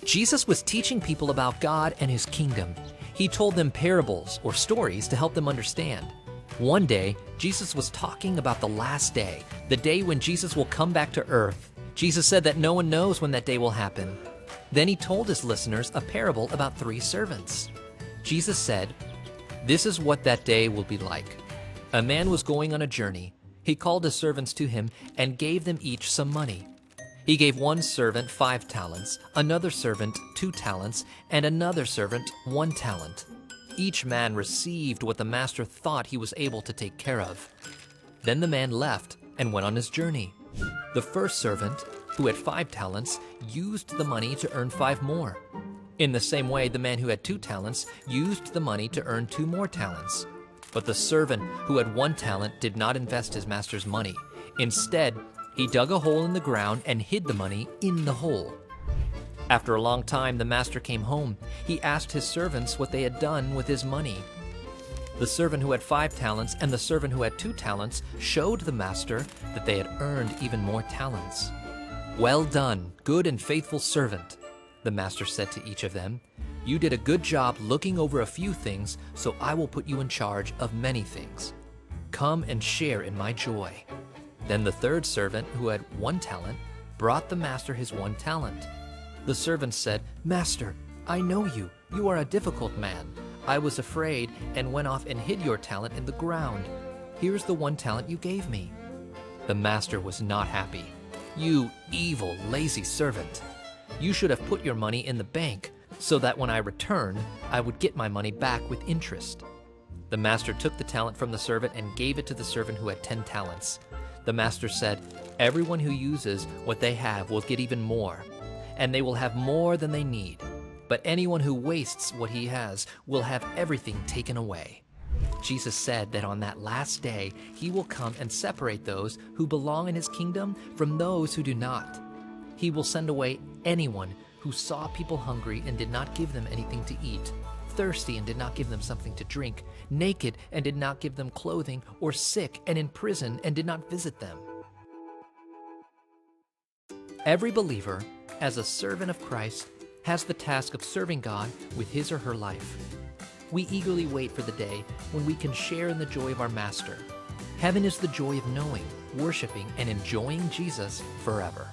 Jesus was teaching people about God and his kingdom. He told them parables or stories to help them understand. One day, Jesus was talking about the last day, the day when Jesus will come back to earth. Jesus said that no one knows when that day will happen. Then he told his listeners a parable about 3 servants. Jesus said, "This is what that day will be like. A man was going on a journey. He called his servants to him and gave them each some money. He gave one servant 5 talents, another servant 2 talents, and another servant 1 talent. Each man received what the master thought he was able to take care of. Then the man left and went on his journey. The first servant, who had 5 talents, used the money to earn 5 more. In the same way, the man who had 2 talents used the money to earn 2 more talents. But the servant who had 1 talent did not invest his master's money. Instead, he dug a hole in the ground and hid the money in the hole. After a long time, the master came home. He asked his servants what they had done with his money. The servant who had 5 talents and the servant who had 2 talents showed the master that they had earned even more talents. 'Well done, good and faithful servant,' the master said to each of them. 'You did a good job looking over a few things, so I will put you in charge of many things. Come and share in my joy.' Then the third servant, who had 1 talent, brought the master his 1 talent. The servant said, 'Master, I know you. You are a difficult man. I was afraid and went off and hid your talent in the ground. Here's the 1 talent you gave me.' The master was not happy. 'You evil, lazy servant. You should have put your money in the bank so that when I return, I would get my money back with interest.' The master took the talent from the servant and gave it to the servant who had 10 talents. The master said, 'Everyone who uses what they have will get even more, and they will have more than they need. But anyone who wastes what he has will have everything taken away.' Jesus said that on that last day, he will come and separate those who belong in his kingdom from those who do not. He will send away anyone who saw people hungry and did not give them anything to eat, thirsty and did not give them something to drink, naked and did not give them clothing, or sick and in prison and did not visit them." Every believer, as a servant of Christ, has the task of serving God with his or her life. We eagerly wait for the day when we can share in the joy of our Master. Heaven is the joy of knowing, worshiping, and enjoying Jesus forever.